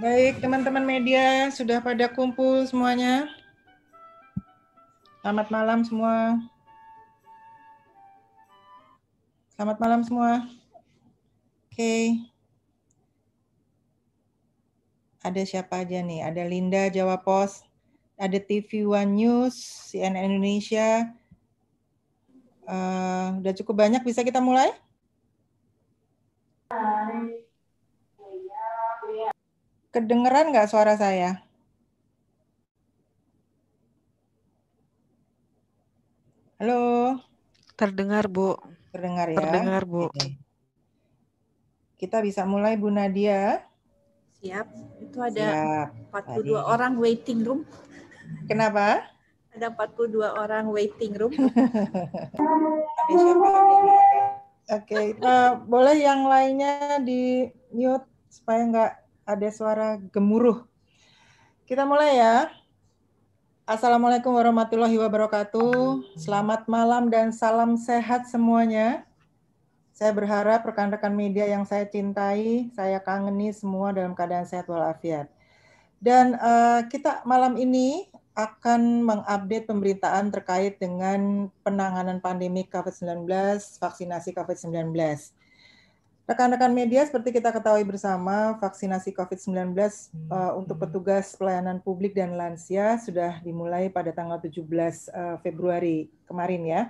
Baik, teman-teman media sudah pada kumpul semuanya. Selamat malam semua. Selamat malam semua. Oke. Ada siapa aja nih? Ada Linda Jawa Pos, ada TV One News, CNN Indonesia. Udah cukup banyak, bisa kita mulai? Kedengeran nggak suara saya? Halo? Terdengar, Bu. Terdengar ya? Terdengar, Bu. Oke. Kita bisa mulai, Bu Nadia. Siap. Itu ada Siap. 42 orang waiting room. Kenapa? Ada 42 orang waiting room. Ada siapa aja nih? Oke, boleh yang lainnya di mute supaya nggak ada suara gemuruh. Kita mulai ya. Assalamualaikum warahmatullahi wabarakatuh. Selamat malam dan salam sehat semuanya. Saya berharap rekan-rekan media yang saya cintai, saya kangeni semua dalam keadaan sehat walafiat. Dan kita malam ini akan mengupdate pemberitaan terkait dengan penanganan pandemi COVID-19, vaksinasi COVID-19. Rekan-rekan media, seperti kita ketahui bersama, vaksinasi COVID-19 untuk petugas pelayanan publik dan lansia sudah dimulai pada tanggal 17 Februari kemarin ya.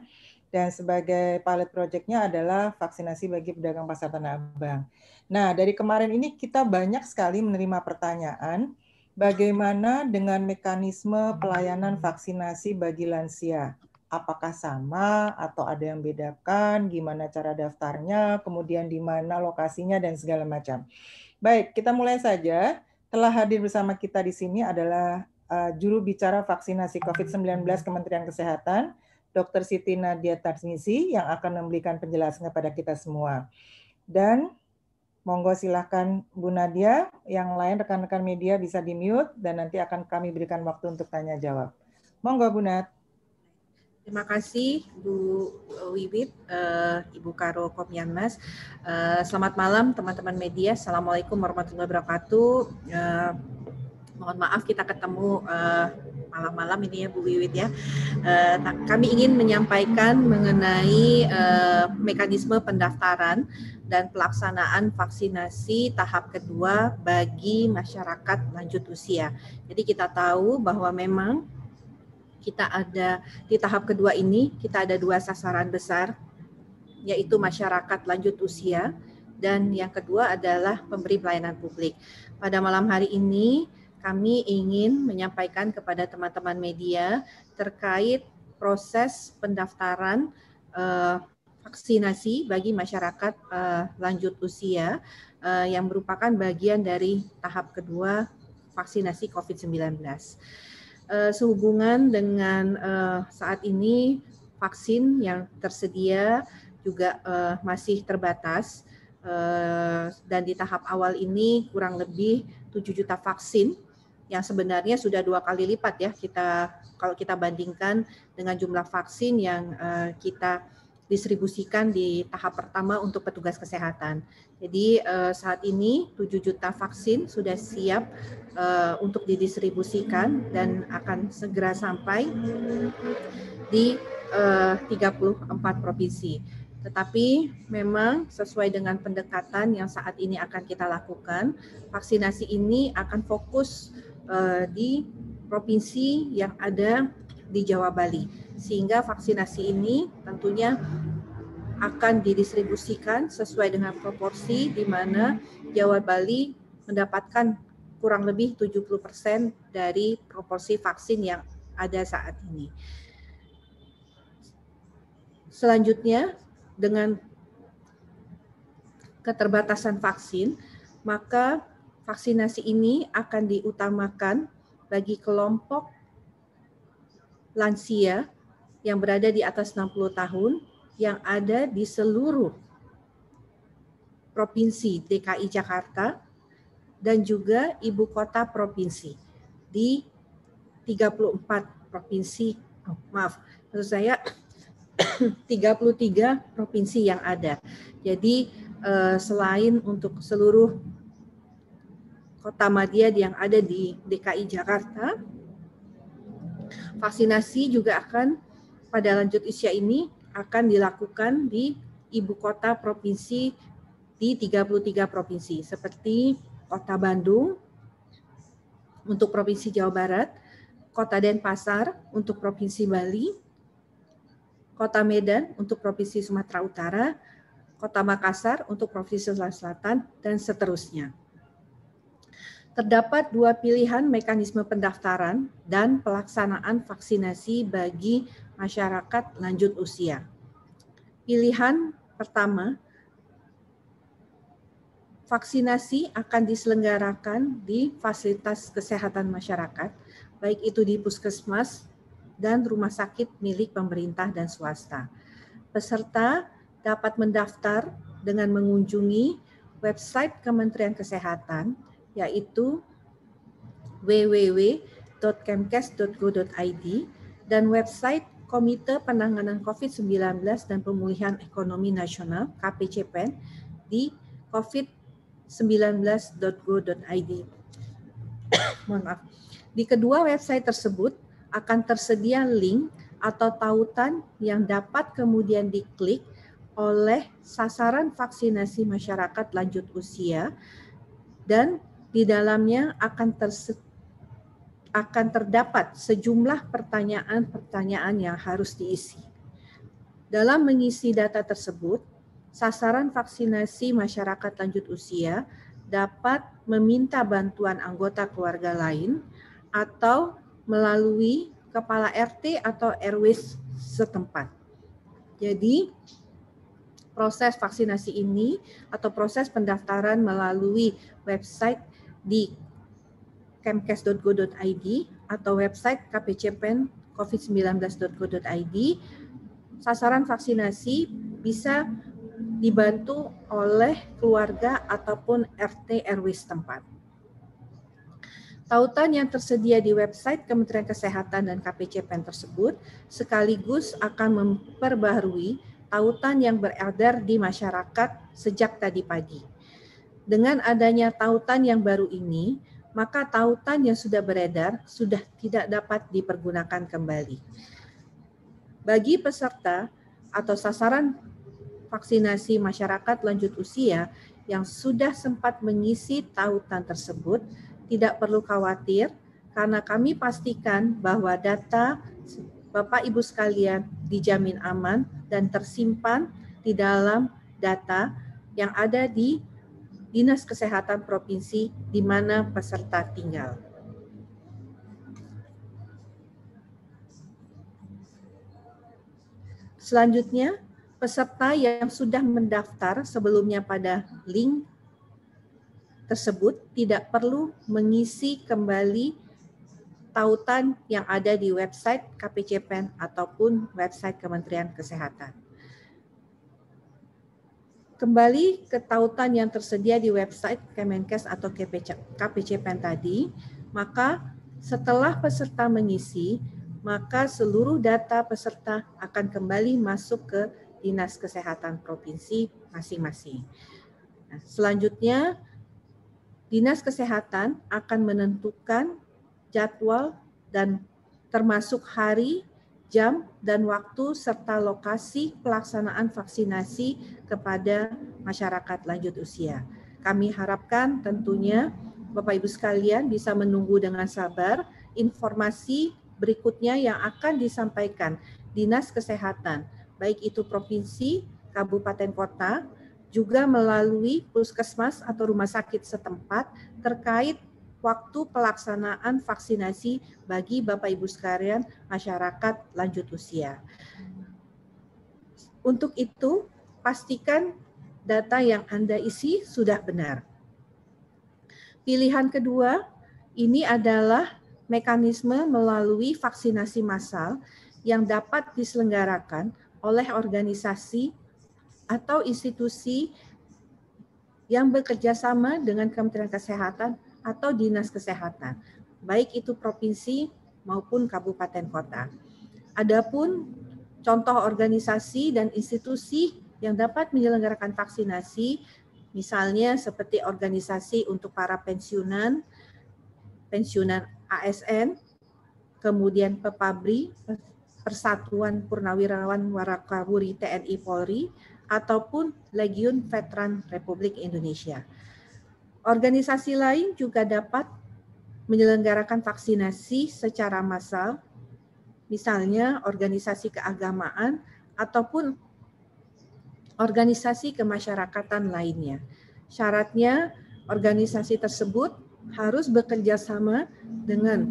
Dan sebagai pilot project-nya adalah vaksinasi bagi pedagang pasar Tanah Abang. Nah, dari kemarin ini kita banyak sekali menerima pertanyaan, bagaimana dengan mekanisme pelayanan vaksinasi bagi lansia? Apakah sama atau ada yang bedakan, gimana cara daftarnya, kemudian di mana lokasinya, dan segala macam. Baik, kita mulai saja. Telah hadir bersama kita di sini adalah juru bicara vaksinasi COVID-19 Kementerian Kesehatan, Dr. Siti Nadia Tarmizi, yang akan memberikan penjelasan kepada kita semua. Dan monggo silahkan Bu Nadia, yang lain rekan-rekan media bisa di-mute, dan nanti akan kami berikan waktu untuk tanya jawab. Monggo Bu Nat. Terima kasih Bu Wiwit, Ibu Karo Kopyanmas. Selamat malam teman-teman media. Assalamualaikum warahmatullahi wabarakatuh. Mohon maaf kita ketemu malam-malam ini ya Bu Wiwit ya. Kami ingin menyampaikan mengenai mekanisme pendaftaran dan pelaksanaan vaksinasi tahap kedua bagi masyarakat lanjut usia. Jadi kita tahu bahwa memang kita ada di tahap kedua ini, kita ada dua sasaran besar, yaitu masyarakat lanjut usia, dan yang kedua adalah pemberi pelayanan publik. Pada malam hari ini, kami ingin menyampaikan kepada teman-teman media terkait proses pendaftaran vaksinasi bagi masyarakat lanjut usia yang merupakan bagian dari tahap kedua vaksinasi COVID-19. Sehubungan dengan saat ini vaksin yang tersedia juga masih terbatas dan di tahap awal ini kurang lebih 7 juta vaksin yang sebenarnya sudah 2 kali lipat ya kalau kita bandingkan dengan jumlah vaksin yang kita distribusikan di tahap pertama untuk petugas kesehatan. Jadi saat ini 7 juta vaksin sudah siap untuk didistribusikan dan akan segera sampai di 34 provinsi. Tetapi memang sesuai dengan pendekatan yang saat ini akan kita lakukan, vaksinasi ini akan fokus di provinsi yang ada di Jawa Bali. Sehingga vaksinasi ini tentunya akan didistribusikan sesuai dengan proporsi di mana Jawa Bali mendapatkan kurang lebih 70% dari proporsi vaksin yang ada saat ini. Selanjutnya, dengan keterbatasan vaksin, maka vaksinasi ini akan diutamakan bagi kelompok lansia yang berada di atas 60 tahun yang ada di seluruh provinsi DKI Jakarta dan juga ibu kota provinsi di 34 provinsi, maksud saya 33 provinsi yang ada. Jadi selain untuk seluruh Kotamadya yang ada di DKI Jakarta. Vaksinasi juga akan pada lanjut usia ini akan dilakukan di ibu kota provinsi di 33 provinsi seperti Kota Bandung untuk Provinsi Jawa Barat, Kota Denpasar untuk Provinsi Bali, Kota Medan untuk Provinsi Sumatera Utara, Kota Makassar untuk Provinsi Sulawesi Selatan, dan seterusnya. Terdapat dua pilihan mekanisme pendaftaran dan pelaksanaan vaksinasi bagi masyarakat lanjut usia. Pilihan pertama, vaksinasi akan diselenggarakan di fasilitas kesehatan masyarakat, baik itu di puskesmas dan rumah sakit milik pemerintah dan swasta. Peserta dapat mendaftar dengan mengunjungi website Kementerian Kesehatan, yaitu www.kemkes.go.id dan website Komite Penanganan COVID-19 dan Pemulihan Ekonomi Nasional KPCPEN di covid19.go.id. Mohon maaf. Di kedua website tersebut akan tersedia link atau tautan yang dapat kemudian diklik oleh sasaran vaksinasi masyarakat lanjut usia, dan di dalamnya akan terdapat sejumlah pertanyaan-pertanyaan yang harus diisi. Dalam mengisi data tersebut, sasaran vaksinasi masyarakat lanjut usia dapat meminta bantuan anggota keluarga lain atau melalui kepala RT atau RW setempat. Jadi, proses vaksinasi ini atau proses pendaftaran melalui website di kemkes.go.id atau website KPCPEN covid19.go.id, sasaran vaksinasi bisa dibantu oleh keluarga ataupun RT RW setempat. Tautan yang tersedia di website Kementerian Kesehatan dan KPCPEN tersebut sekaligus akan memperbaharui tautan yang beredar di masyarakat sejak tadi pagi. Dengan adanya tautan yang baru ini, maka tautan yang sudah beredar sudah tidak dapat dipergunakan kembali. Bagi peserta atau sasaran vaksinasi masyarakat lanjut usia yang sudah sempat mengisi tautan tersebut, tidak perlu khawatir karena kami pastikan bahwa data Bapak Ibu sekalian dijamin aman dan tersimpan di dalam data yang ada di Dinas Kesehatan Provinsi di mana peserta tinggal. Selanjutnya, peserta yang sudah mendaftar sebelumnya pada link tersebut tidak perlu mengisi kembali tautan yang ada di website KPCPEN ataupun website Kementerian Kesehatan. Kembali ke tautan yang tersedia di website Kemenkes atau KPCPEN tadi, maka setelah peserta mengisi, maka seluruh data peserta akan kembali masuk ke Dinas Kesehatan Provinsi masing-masing. Nah, selanjutnya, Dinas Kesehatan akan menentukan jadwal dan termasuk hari, jam, dan waktu serta lokasi pelaksanaan vaksinasi kepada masyarakat lanjut usia. Kami harapkan tentunya Bapak Ibu sekalian bisa menunggu dengan sabar informasi berikutnya yang akan disampaikan Dinas Kesehatan, baik itu provinsi, kabupaten, kota, juga melalui puskesmas atau rumah sakit setempat terkait waktu pelaksanaan vaksinasi bagi Bapak Ibu sekalian masyarakat lanjut usia. Untuk itu, pastikan data yang Anda isi sudah benar. Pilihan kedua, ini adalah mekanisme melalui vaksinasi massal yang dapat diselenggarakan oleh organisasi atau institusi yang bekerja sama dengan Kementerian Kesehatan atau Dinas Kesehatan, baik itu provinsi maupun kabupaten kota. Adapun contoh organisasi dan institusi yang dapat menyelenggarakan vaksinasi misalnya seperti organisasi untuk para pensiunan ASN, kemudian PEPABRI, Persatuan Purnawirawan Warakaburi TNI Polri, ataupun Legiun Veteran Republik Indonesia. Organisasi lain juga dapat menyelenggarakan vaksinasi secara massal, misalnya organisasi keagamaan ataupun organisasi kemasyarakatan lainnya. Syaratnya organisasi tersebut harus bekerja sama dengan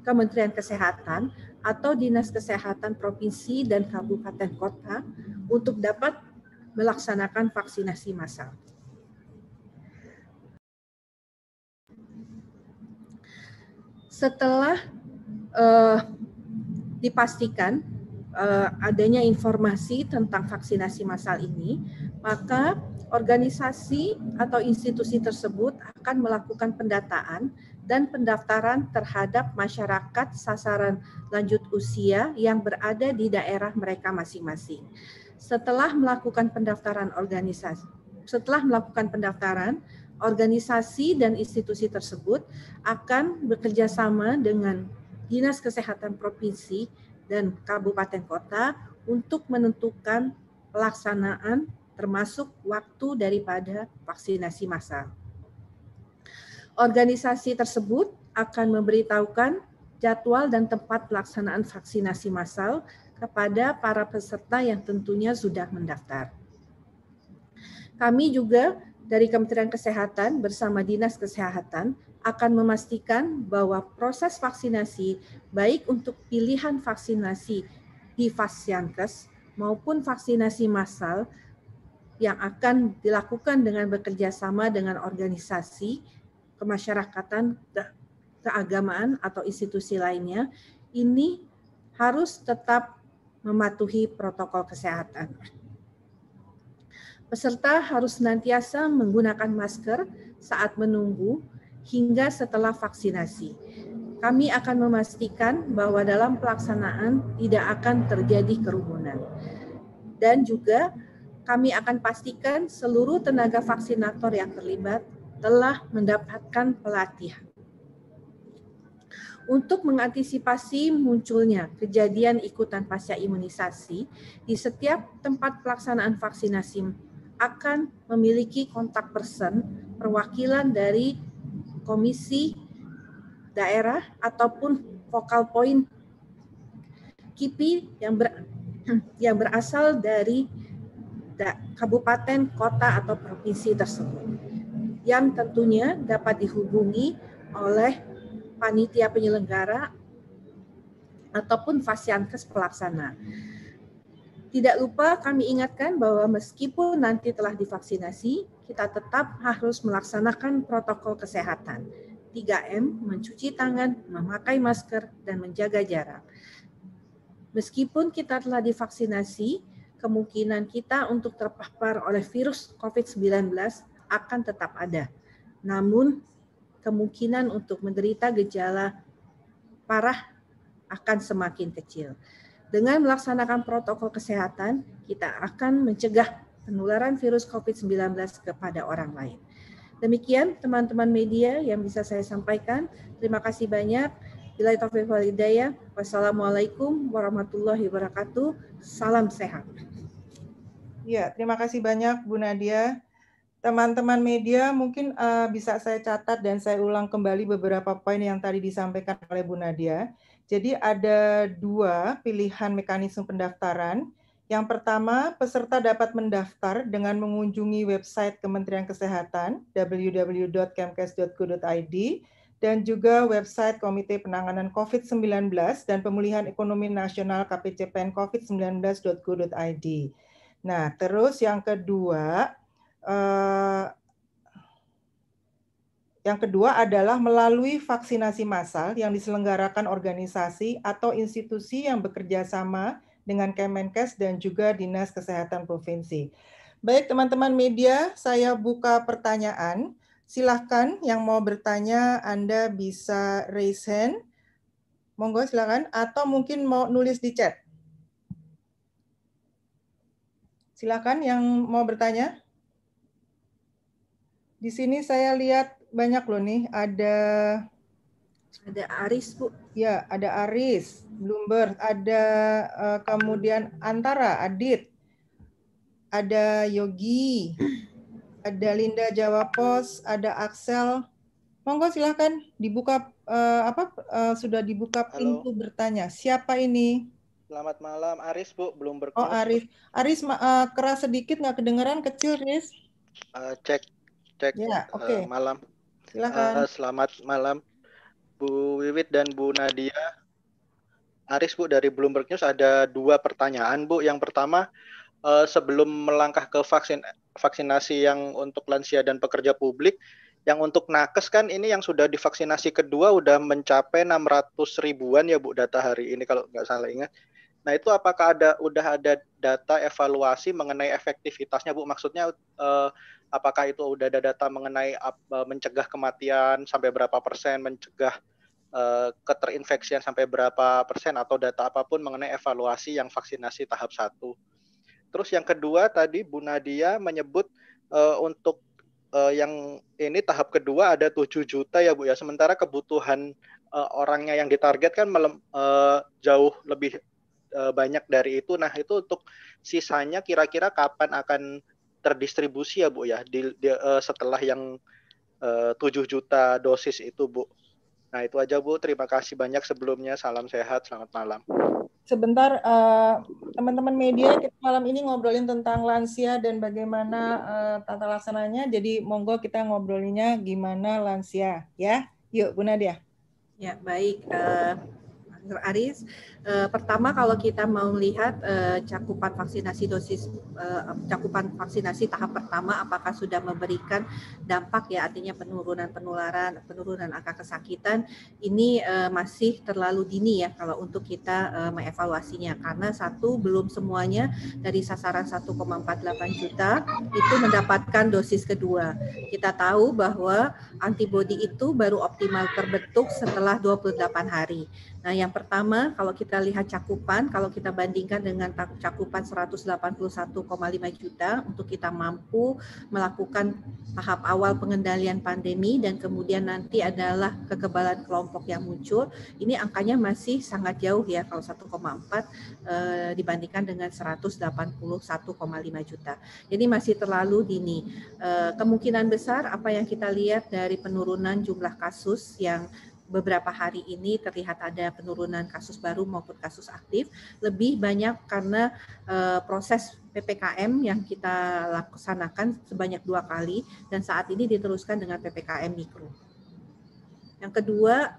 Kementerian Kesehatan atau Dinas Kesehatan Provinsi dan Kabupaten Kota untuk dapat melaksanakan vaksinasi massal. Setelah dipastikan adanya informasi tentang vaksinasi massal ini, maka organisasi atau institusi tersebut akan melakukan pendataan dan pendaftaran terhadap masyarakat sasaran lanjut usia yang berada di daerah mereka masing-masing. Setelah melakukan pendaftaran organisasi dan institusi tersebut akan bekerja sama dengan Dinas Kesehatan Provinsi dan Kabupaten Kota untuk menentukan pelaksanaan termasuk waktu daripada vaksinasi massal. Organisasi tersebut akan memberitahukan jadwal dan tempat pelaksanaan vaksinasi massal kepada para peserta yang tentunya sudah mendaftar. Kami juga dari Kementerian Kesehatan bersama Dinas Kesehatan akan memastikan bahwa proses vaksinasi baik untuk pilihan vaksinasi di Fasyankes maupun vaksinasi massal yang akan dilakukan dengan bekerja sama dengan organisasi kemasyarakatan, keagamaan atau institusi lainnya, ini harus tetap mematuhi protokol kesehatan. Peserta harus senantiasa menggunakan masker saat menunggu hingga setelah vaksinasi. Kami akan memastikan bahwa dalam pelaksanaan tidak akan terjadi kerumunan. Dan juga kami akan pastikan seluruh tenaga vaksinator yang terlibat telah mendapatkan pelatihan. Untuk mengantisipasi munculnya kejadian ikutan pasca imunisasi, di setiap tempat pelaksanaan vaksinasi akan memiliki kontak person perwakilan dari komisi daerah ataupun focal point KIPI yang berasal dari kabupaten, kota, atau provinsi tersebut, yang tentunya dapat dihubungi oleh panitia penyelenggara ataupun Fasyankes pelaksana. Tidak lupa kami ingatkan bahwa meskipun nanti telah divaksinasi, kita tetap harus melaksanakan protokol kesehatan. 3M, mencuci tangan, memakai masker, dan menjaga jarak. Meskipun kita telah divaksinasi, kemungkinan kita untuk terpapar oleh virus COVID-19 akan tetap ada. Namun, kemungkinan untuk menderita gejala parah akan semakin kecil. Dengan melaksanakan protokol kesehatan, kita akan mencegah penularan virus COVID-19 kepada orang lain. Demikian teman-teman media yang bisa saya sampaikan. Terima kasih banyak. Billahi taufiq wal hidayah. Wassalamualaikum warahmatullahi wabarakatuh. Salam sehat. Ya, terima kasih banyak Bu Nadia. Teman-teman media mungkin bisa saya catat dan saya ulang kembali beberapa poin yang tadi disampaikan oleh Bu Nadia. Jadi ada 2 pilihan mekanisme pendaftaran. Yang pertama, peserta dapat mendaftar dengan mengunjungi website Kementerian Kesehatan www.kemkes.go.id dan juga website Komite Penanganan COVID-19 dan Pemulihan Ekonomi Nasional KPCPN COVID-19.go.id. Nah, terus yang kedua adalah melalui vaksinasi massal yang diselenggarakan organisasi atau institusi yang bekerja sama dengan Kemenkes dan juga Dinas Kesehatan Provinsi. Baik, teman-teman media, saya buka pertanyaan. Silahkan yang mau bertanya, Anda bisa raise hand. Monggo silakan, atau mungkin mau nulis di chat. Silakan yang mau bertanya. Di sini saya lihat banyak loh nih, ada Aris, Bu. Ya, ada Aris, Bloomberg, ada kemudian Antara, Adit, ada Yogi, ada Linda Jawa Pos, ada Axel. Monggo silahkan dibuka sudah dibuka pintu bertanya. Siapa ini? Selamat malam, Aris, Bu, Bloomberg Oh, News. Aris. Aris, keras sedikit, nggak kedengeran, kecil, Riz? Cek. Ya, oke. Malam. Silakan. Selamat malam, Bu Wiwit dan Bu Nadia. Aris, Bu, dari Bloomberg News ada 2 pertanyaan, Bu. Yang pertama, sebelum melangkah ke vaksinasi yang untuk lansia dan pekerja publik, yang untuk nakes kan ini yang sudah divaksinasi kedua udah mencapai 600 ribuan ya, Bu, data hari ini kalau nggak salah ingat. Nah, itu apakah udah ada data evaluasi mengenai efektivitasnya, Bu? Maksudnya apakah itu udah ada data mengenai mencegah kematian sampai berapa persen, mencegah keterinfeksian sampai berapa persen, atau data apapun mengenai evaluasi yang vaksinasi tahap 1. Terus yang kedua tadi Bu Nadia menyebut untuk yang ini tahap kedua ada 7 juta ya, Bu ya. Sementara kebutuhan orangnya yang ditarget kan jauh lebih banyak dari itu. Nah, itu untuk sisanya kira-kira kapan akan terdistribusi ya, Bu ya, setelah yang 7 juta dosis itu, Bu. Nah, itu aja, Bu. Terima kasih banyak sebelumnya. Salam sehat, selamat malam. Sebentar, teman-teman media, kita malam ini ngobrolin tentang lansia dan bagaimana tata laksananya. Jadi monggo kita ngobrolinnya gimana lansia, ya. Yuk, Bu Nadia. Ya, baik. Aris, pertama kalau kita mau melihat cakupan vaksinasi tahap pertama apakah sudah memberikan dampak ya, artinya penurunan penularan, penurunan angka kesakitan, ini masih terlalu dini ya kalau untuk kita mengevaluasinya, karena belum semuanya dari sasaran 1,48 juta itu mendapatkan dosis kedua. Kita tahu bahwa antibodi itu baru optimal terbentuk setelah 28 hari. Nah, yang pertama, kalau kita lihat cakupan, kalau kita bandingkan dengan cakupan 181,5 juta untuk kita mampu melakukan tahap awal pengendalian pandemi dan kemudian nanti adalah kekebalan kelompok yang muncul, ini angkanya masih sangat jauh ya kalau 1,4 dibandingkan dengan 181,5 juta. Jadi masih terlalu dini. Kemungkinan besar apa yang kita lihat dari penurunan jumlah kasus yang beberapa hari ini terlihat ada penurunan kasus baru maupun kasus aktif, lebih banyak karena proses PPKM yang kita laksanakan sebanyak 2 kali dan saat ini diteruskan dengan PPKM mikro. Yang kedua,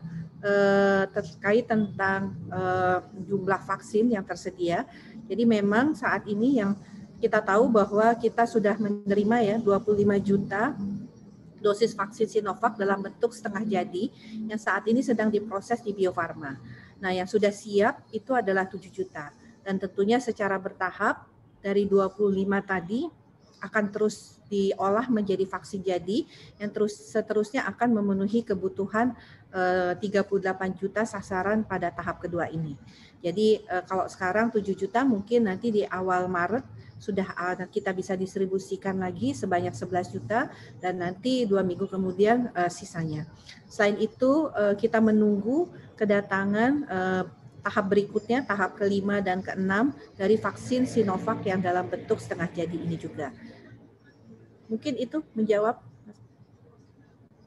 terkait tentang jumlah vaksin yang tersedia. Jadi memang saat ini yang kita tahu bahwa kita sudah menerima ya 25 juta dosis vaksin Sinovac dalam bentuk setengah jadi yang saat ini sedang diproses di Bio Farma. Nah, yang sudah siap itu adalah 7 juta. Dan tentunya secara bertahap dari 25 tadi akan terus diolah menjadi vaksin jadi yang seterusnya akan memenuhi kebutuhan 38 juta sasaran pada tahap kedua ini. Jadi kalau sekarang 7 juta mungkin nanti di awal Maret sudah kita bisa distribusikan lagi sebanyak 11 juta dan nanti 2 minggu kemudian sisanya. Selain itu kita menunggu kedatangan tahap berikutnya, tahap ke-5 dan ke-6 dari vaksin Sinovac yang dalam bentuk setengah jadi ini juga. Mungkin itu menjawab.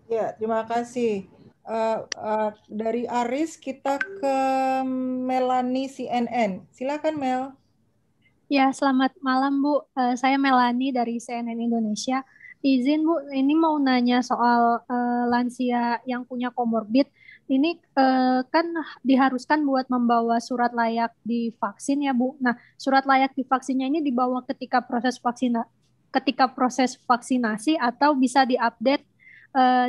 Ya, terima kasih. Dari Aris kita ke Melanie CNN. Silakan Mel. Ya, selamat malam Bu. Saya Melanie dari CNN Indonesia. Izin Bu, ini mau nanya soal lansia yang punya komorbid. Ini kan diharuskan buat membawa surat layak divaksin ya Bu. Nah, surat layak divaksinnya ini dibawa ketika proses vaksinasi atau bisa diupdate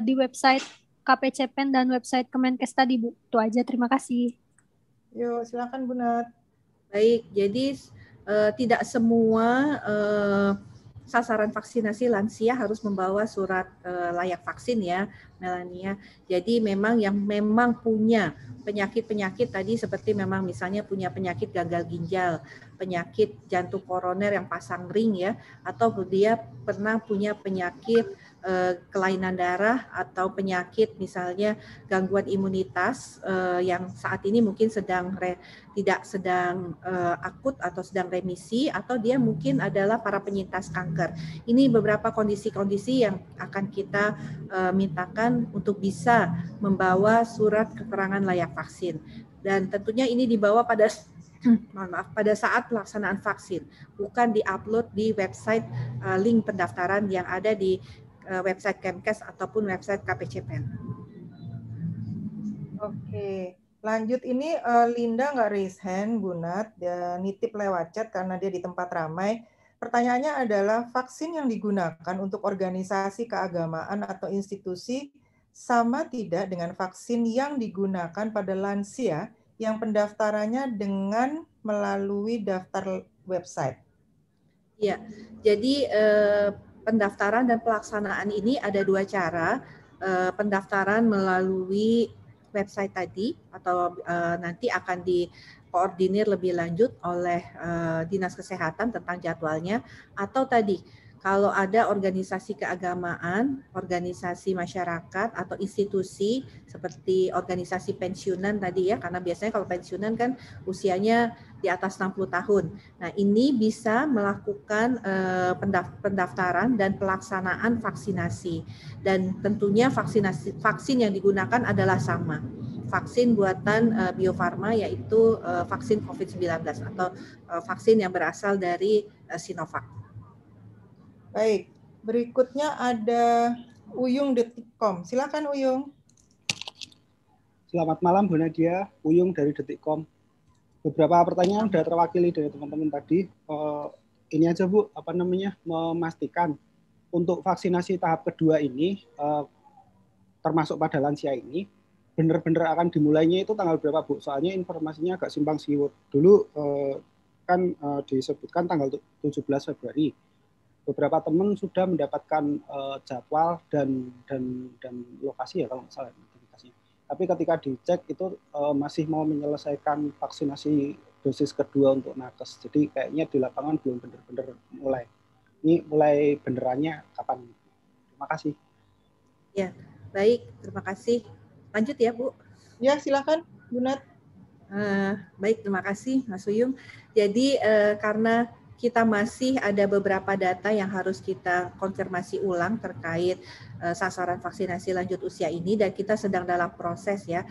di website KPCPEN dan website Kemenkes tadi Bu. Itu aja, terima kasih. Yuk, silakan Bu Nat. Baik, jadi tidak semua sasaran vaksinasi lansia harus membawa surat layak vaksin ya, Melania. Jadi memang yang memang punya penyakit-penyakit tadi seperti memang misalnya punya penyakit gagal ginjal, penyakit jantung koroner yang pasang ring ya, atau dia pernah punya penyakit kelainan darah atau penyakit misalnya gangguan imunitas yang saat ini mungkin tidak sedang akut atau sedang remisi, atau dia mungkin adalah para penyintas kanker. Ini beberapa kondisi-kondisi yang akan kita mintakan untuk bisa membawa surat keterangan layak vaksin. Dan tentunya ini dibawa pada pada saat pelaksanaan vaksin, bukan diupload di website link pendaftaran yang ada di website Kemkes ataupun website KPCPEN. Oke, lanjut ini Linda nggak raise hand, Bu Nat, dia nitip lewat chat karena dia di tempat ramai. Pertanyaannya adalah vaksin yang digunakan untuk organisasi keagamaan atau institusi sama tidak dengan vaksin yang digunakan pada lansia yang pendaftarannya dengan melalui daftar website? Ya, jadi pendaftaran dan pelaksanaan ini ada dua cara. Pendaftaran melalui website tadi atau nanti akan dikoordinir lebih lanjut oleh Dinas Kesehatan tentang jadwalnya, atau tadi kalau ada organisasi keagamaan, organisasi masyarakat atau institusi seperti organisasi pensiunan tadi ya, karena biasanya kalau pensiunan kan usianya di atas 60 tahun. Nah, ini bisa melakukan pendaftaran dan pelaksanaan vaksinasi. Dan tentunya vaksin yang digunakan adalah sama. Vaksin buatan Bio Farma, yaitu vaksin COVID-19 atau vaksin yang berasal dari Sinovac. Baik, berikutnya ada Uyung Detikcom. Silakan Uyung. Selamat malam Bu Nadia, Uyung dari Detikcom. Beberapa pertanyaan sudah terwakili dari teman-teman tadi. Ini aja Bu, memastikan untuk vaksinasi tahap kedua ini, termasuk pada lansia ini, benar-benar akan dimulainya itu tanggal berapa Bu? Soalnya informasinya agak simpang siur. Dulu kan disebutkan tanggal 17 Februari. Beberapa teman sudah mendapatkan jadwal dan lokasi ya kalau nggak salah notifikasinya. Tapi ketika dicek itu masih mau menyelesaikan vaksinasi dosis kedua untuk nakes. Jadi kayaknya di lapangan belum benar-benar mulai. Ini mulai benerannya kapan? Terima kasih. Ya, baik. Terima kasih. Lanjut ya Bu. Ya, silakan Bu Nat. Baik, terima kasih Mas Uyung. Jadi karena kita masih ada beberapa data yang harus kita konfirmasi ulang terkait sasaran vaksinasi lanjut usia ini, dan kita sedang dalam proses ya,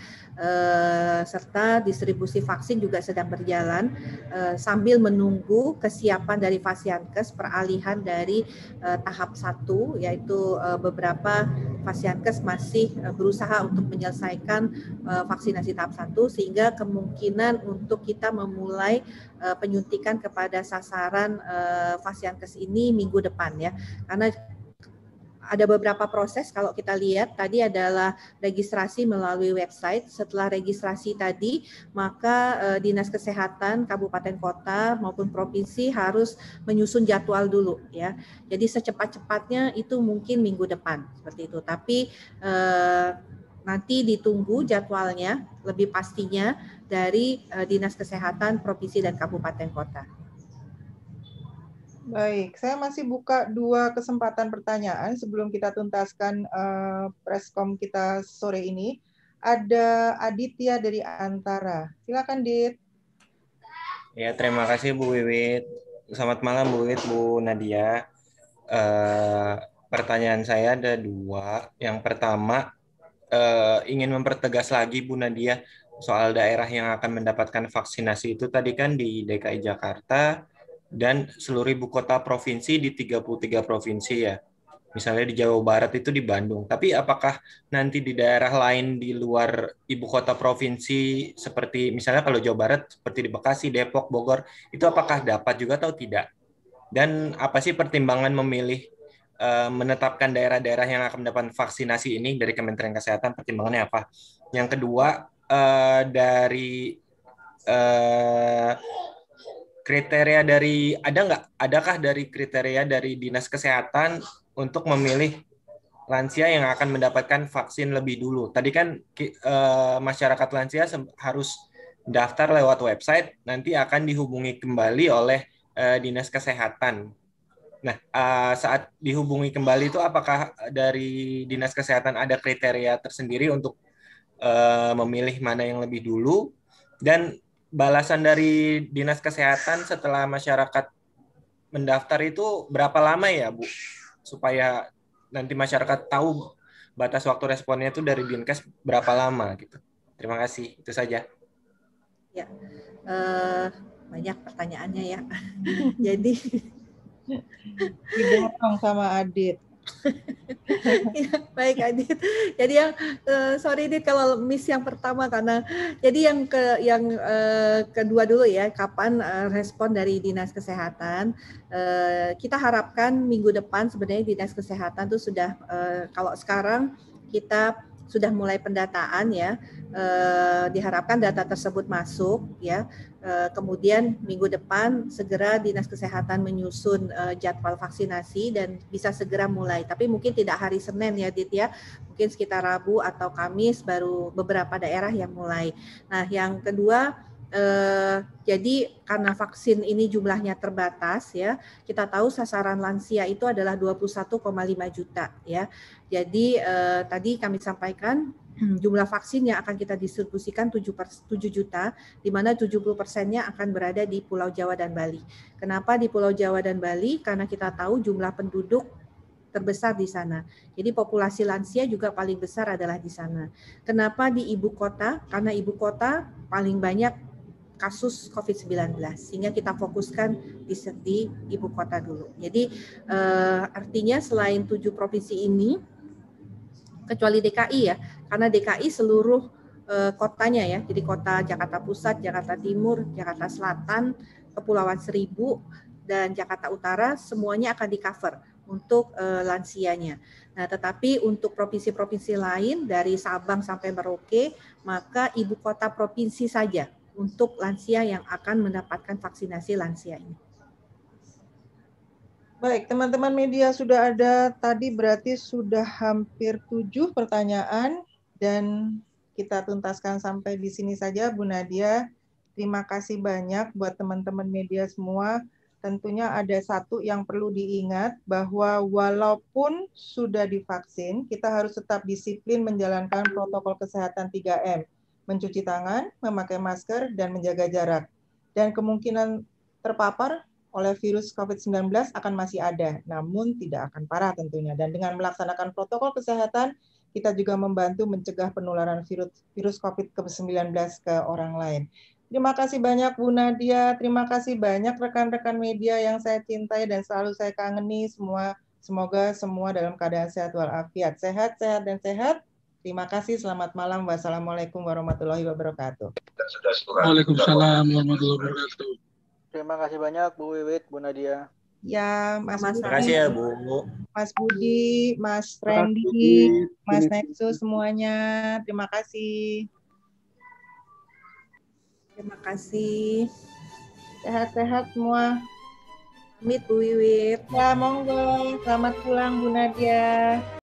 serta distribusi vaksin juga sedang berjalan sambil menunggu kesiapan dari Fasiankes peralihan dari tahap 1, yaitu beberapa Fasiankes masih berusaha untuk menyelesaikan vaksinasi tahap 1, sehingga kemungkinan untuk kita memulai penyuntikan kepada sasaran Fasiankes ini minggu depan ya, karena ada beberapa proses. Kalau kita lihat tadi adalah registrasi melalui website. Setelah registrasi tadi, maka Dinas Kesehatan Kabupaten Kota maupun provinsi harus menyusun jadwal dulu ya. Jadi secepat-cepatnya itu mungkin minggu depan seperti itu. Tapi nanti ditunggu jadwalnya lebih pastinya dari Dinas Kesehatan Provinsi dan Kabupaten Kota. Baik, saya masih buka 2 kesempatan pertanyaan sebelum kita tuntaskan presscom kita sore ini. Ada Aditya dari Antara. Silakan Dit. Ya, terima kasih Bu Wiwit. Selamat malam Bu Wiwit, Bu Nadia. Pertanyaan saya ada 2. Yang pertama, ingin mempertegas lagi Bu Nadia soal daerah yang akan mendapatkan vaksinasi itu tadi kan di DKI Jakarta dan seluruh ibu kota provinsi di 33 provinsi ya. Misalnya di Jawa Barat itu di Bandung. Tapi apakah nanti di daerah lain di luar ibu kota provinsi seperti misalnya kalau Jawa Barat seperti di Bekasi, Depok, Bogor, itu apakah dapat juga atau tidak? Dan apa sih pertimbangan memilih menetapkan daerah-daerah yang akan mendapat vaksinasi ini dari Kementerian Kesehatan, pertimbangannya apa? Yang kedua, kriteria dari adakah dari kriteria dari Dinas Kesehatan untuk memilih lansia yang akan mendapatkan vaksin lebih dulu? Tadi kan masyarakat lansia harus daftar lewat website, nanti akan dihubungi kembali oleh Dinas Kesehatan. Nah, saat dihubungi kembali itu apakah dari Dinas Kesehatan ada kriteria tersendiri untuk memilih mana yang lebih dulu? Dan balasan dari Dinas Kesehatan setelah masyarakat mendaftar itu berapa lama ya, Bu? Supaya nanti masyarakat tahu batas waktu responnya itu dari Dinkes berapa lama gitu. Terima kasih, itu saja. Ya, banyak pertanyaannya ya. Jadi Didorong sama Adit. ya, baik Adit. Jadi yang sorry Adit kalau miss yang pertama karena jadi yang kedua dulu ya, kapan respon dari Dinas Kesehatan? Kita harapkan minggu depan sebenarnya Dinas Kesehatan tuh sudah kalau sekarang kita sudah mulai pendataan ya, diharapkan data tersebut masuk ya. Kemudian minggu depan segera Dinas Kesehatan menyusun jadwal vaksinasi dan bisa segera mulai. Tapi mungkin tidak hari Senin ya Dit ya, mungkin sekitar Rabu atau Kamis baru beberapa daerah yang mulai. Nah yang kedua, jadi karena vaksin ini jumlahnya terbatas ya, kita tahu sasaran lansia itu adalah 21,5 juta ya. Jadi tadi kami sampaikan jumlah vaksin yang akan kita distribusikan 7 juta, di mana 70%-nya akan berada di Pulau Jawa dan Bali. Kenapa di Pulau Jawa dan Bali? Karena kita tahu jumlah penduduk terbesar di sana. Jadi populasi lansia juga paling besar adalah di sana. Kenapa di ibu kota? Karena ibu kota paling banyak kasus COVID-19, sehingga kita fokuskan di ibu kota dulu. Jadi artinya selain 7 provinsi ini, kecuali DKI ya, karena DKI seluruh kotanya ya, jadi kota Jakarta Pusat, Jakarta Timur, Jakarta Selatan, Kepulauan Seribu, dan Jakarta Utara semuanya akan di-cover untuk lansianya. Nah, tetapi untuk provinsi-provinsi lain dari Sabang sampai Merauke, maka ibu kota provinsi saja untuk lansia yang akan mendapatkan vaksinasi lansia ini. Baik, teman-teman media sudah ada tadi berarti sudah hampir 7 pertanyaan dan kita tuntaskan sampai di sini saja Bu Nadia. Terima kasih banyak buat teman-teman media semua. Tentunya ada satu yang perlu diingat bahwa walaupun sudah divaksin, kita harus tetap disiplin menjalankan protokol kesehatan 3M. Mencuci tangan, memakai masker, dan menjaga jarak. Dan kemungkinan terpapar oleh virus COVID-19 akan masih ada, namun tidak akan parah tentunya. Dan dengan melaksanakan protokol kesehatan, kita juga membantu mencegah penularan virus COVID-19 ke orang lain. Terima kasih banyak Bu Nadia, terima kasih banyak rekan-rekan media yang saya cintai dan selalu saya kangeni semua. Semoga semua dalam keadaan sehat walafiat. Sehat, sehat, dan sehat. Terima kasih, selamat malam. Wassalamualaikum warahmatullahi wabarakatuh. Waalaikumsalam warahmatullahi wabarakatuh. Terima kasih banyak Bu Wiwit, Bu Nadia. Ya, Mas Budi. Terima kasih ya Bu. Mas Budi, Mas Randy, Mas Nexus semuanya. Terima kasih. Terima kasih. Sehat-sehat semua. Pamit Bu Wiwit. Ya, monggo. Selamat pulang Bu Nadia.